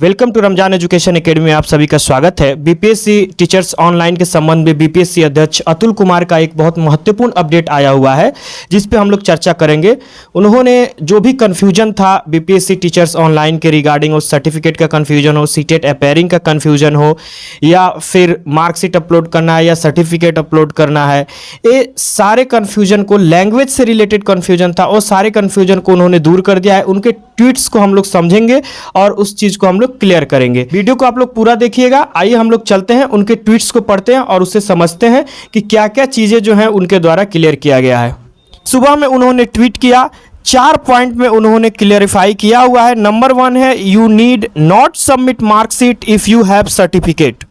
Welcome to Ramzan education academy में आप सभी का स्वागत है। बीपीएससी टीचर्स ऑनलाइन के संबंध में बीपीएससी अध्यक्ष अतुल कुमार का एक बहुत महत्वपूर्ण अपडेट आया हुआ है, जिस पे हम लोग चर्चा करेंगे। उन्होंने जो भी कन्फ्यूजन था बीपीएससी टीचर्स ऑनलाइन के रिगार्डिंग, उस सर्टिफिकेट का कन्फ्यूजन हो, सीटेट अपेयरिंग का कन्फ्यूजन हो, या फिर मार्कशीट अपलोड करना है या सर्टिफिकेट अपलोड करना है, ये सारे कन्फ्यूजन को, लैंग्वेज से रिलेटेड कन्फ्यूजन था, और सारे कन्फ्यूजन को उन्होंने दूर कर दिया है। उनके ट्वीट्स को हम लोग समझेंगे और उस चीज़ को हम लोग क्लियर करेंगे। वीडियो को आप लोग पूरा देखिएगा। आइए हम लोग चलते हैं, उनके ट्वीट्स को पढ़ते हैं और उससे समझते हैं कि क्या क्या चीज़ें जो हैं उनके द्वारा क्लियर किया गया है। सुबह में उन्होंने ट्वीट किया, 4 पॉइंट में उन्होंने क्लियरिफाई किया हुआ है। नंबर 1 है, you need not submit marksheet if you have certificate.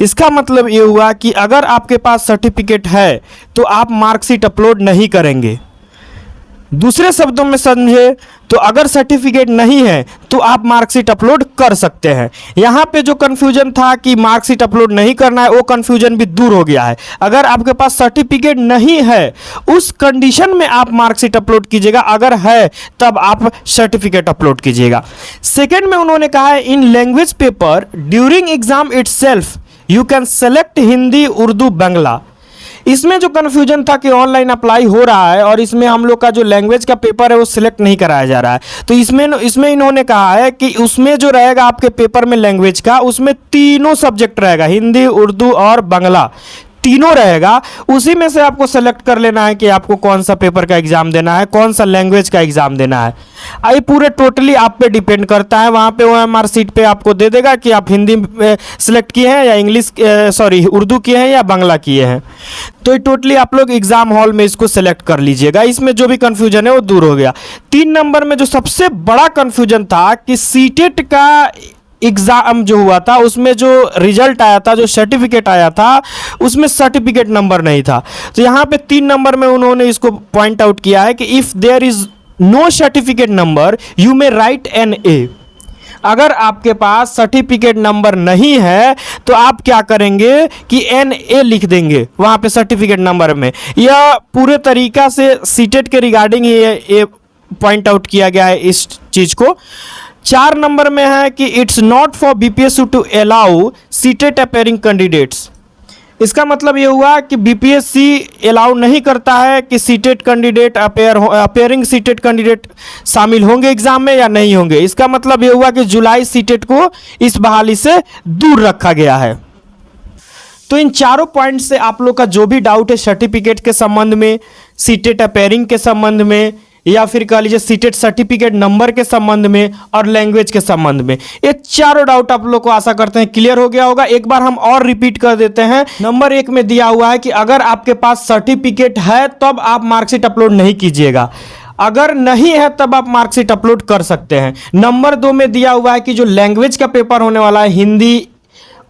इसका मतलब ये हुआ कि अगर आपके पास सर्टिफिकेट है तो आप मार्कशीट अपलोड नहीं करेंगे। दूसरे शब्दों में समझे तो अगर सर्टिफिकेट नहीं है तो आप मार्कशीट अपलोड कर सकते हैं। यहाँ पे जो कन्फ्यूजन था कि मार्कशीट अपलोड नहीं करना है, वो कन्फ्यूजन भी दूर हो गया है। अगर आपके पास सर्टिफिकेट नहीं है उस कंडीशन में आप मार्कशीट अपलोड कीजिएगा, अगर है तब आप सर्टिफिकेट अपलोड कीजिएगा। सेकेंड में उन्होंने कहा है, in language paper during exam itself you can select Hindi, Urdu, Bangla. इसमें जो कन्फ्यूजन था कि ऑनलाइन अप्लाई हो रहा है और इसमें हम लोग का जो लैंग्वेज का पेपर है वो सिलेक्ट नहीं कराया जा रहा है, तो इसमें इन्होंने कहा है कि उसमें जो रहेगा आपके पेपर में लैंग्वेज का, उसमें तीनों सब्जेक्ट रहेगा, हिंदी, उर्दू और बांग्ला, तीनों रहेगा। उसी में से आपको सेलेक्ट कर लेना है कि आपको कौन सा पेपर का एग्जाम देना है, कौन सा लैंग्वेज का एग्जाम देना है। ये पूरे टोटली आप पे डिपेंड करता है। वहाँ पे OMR सीट पे आपको दे देगा कि आप हिंदी सेलेक्ट किए हैं या उर्दू किए हैं या बांग्ला किए हैं। तो ये टोटली आप लोग एग्जाम हॉल में इसको सेलेक्ट कर लीजिएगा। इसमें जो भी कन्फ्यूजन है वो दूर हो गया। 3 नंबर में जो सबसे बड़ा कन्फ्यूजन था कि सीटेट का एग्ज़ाम जो हुआ था उसमें जो रिजल्ट आया था, जो सर्टिफिकेट आया था, उसमें सर्टिफिकेट नंबर नहीं था। तो यहाँ पे 3 नंबर में उन्होंने इसको पॉइंट आउट किया है कि if there is no certificate number you may write NA। अगर आपके पास सर्टिफिकेट नंबर नहीं है तो आप क्या करेंगे कि NA लिख देंगे वहाँ पे सर्टिफिकेट नंबर में। यह पूरे तरीका से सीटेट के रिगार्डिंग ये पॉइंट आउट किया गया है इस चीज़ को। 4 नंबर में है कि it's not for BPSU to allow CTET appearing candidates. इसका मतलब ये हुआ कि BPSC अलाउ नहीं करता है कि CTET candidate appearing CTET candidate शामिल होंगे एग्जाम में या नहीं होंगे। इसका मतलब ये हुआ कि जुलाई सीटेट को इस बहाली से दूर रखा गया है। तो इन चारों पॉइंट से आप लोग का जो भी डाउट है सर्टिफिकेट के संबंध में, सीटेट अपेयरिंग के संबंध में, या फिर कह लीजिए सीटेट सर्टिफिकेट नंबर के संबंध में और लैंग्वेज के संबंध में, ये चारों डाउट आप लोग को आशा करते हैं क्लियर हो गया होगा। एक बार हम और रिपीट कर देते हैं। नंबर 1 में दिया हुआ है कि अगर आपके पास सर्टिफिकेट है तब आप मार्कशीट अपलोड नहीं कीजिएगा, अगर नहीं है तब आप मार्कशीट अपलोड कर सकते हैं। नंबर 2 में दिया हुआ है कि जो लैंग्वेज का पेपर होने वाला है, हिंदी,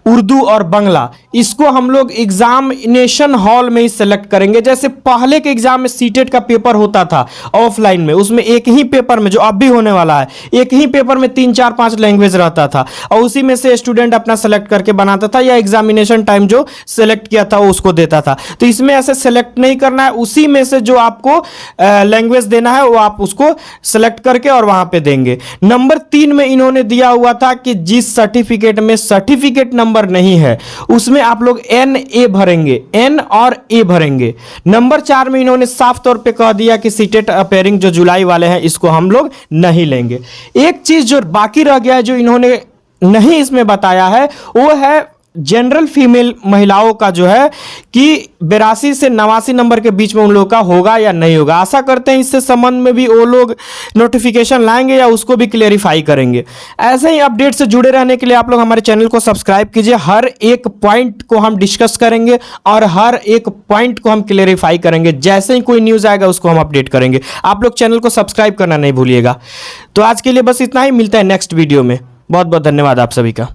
उर्दू और बांग्ला, इसको हम लोग एग्जामिनेशन हॉल में ही सेलेक्ट करेंगे। जैसे पहले के एग्जाम में सीटेट का पेपर होता था ऑफलाइन में, उसमें एक ही पेपर में, जो अब भी होने वाला है, एक ही पेपर में 3, 4, 5 लैंग्वेज रहता था और उसी में से स्टूडेंट अपना सेलेक्ट करके बनाता था या एग्जामिनेशन टाइम जो सेलेक्ट किया था वो उसको देता था। तो इसमें ऐसे सेलेक्ट नहीं करना है, उसी में से जो आपको लैंग्वेज देना है वो आप उसको सेलेक्ट करके और वहाँ पे देंगे। नंबर 3 में इन्होंने दिया हुआ था कि जिस सर्टिफिकेट में सर्टिफिकेट नंबर नहीं है उसमें आप लोग NA भरेंगे, N और A भरेंगे। नंबर 4 में इन्होंने साफ तौर पे कह दिया कि सीटेट अपेयरिंग जो जुलाई वाले हैं इसको हम लोग नहीं लेंगे। एक चीज जो बाकी रह गया है, जो इन्होंने नहीं इसमें बताया है, वो है जनरल फीमेल महिलाओं का जो है कि 82 से 89 नंबर के बीच में उन लोगों का होगा या नहीं होगा। आशा करते हैं इससे संबंध में भी वो लोग नोटिफिकेशन लाएंगे या उसको भी क्लेरिफाई करेंगे। ऐसे ही अपडेट से जुड़े रहने के लिए आप लोग हमारे चैनल को सब्सक्राइब कीजिए। हर एक पॉइंट को हम डिस्कस करेंगे और हर एक पॉइंट को हम क्लेरिफाई करेंगे। जैसे ही कोई न्यूज़ आएगा उसको हम अपडेट करेंगे। आप लोग चैनल को सब्सक्राइब करना नहीं भूलिएगा। तो आज के लिए बस इतना ही, मिलता है नेक्स्ट वीडियो में। बहुत बहुत धन्यवाद आप सभी का।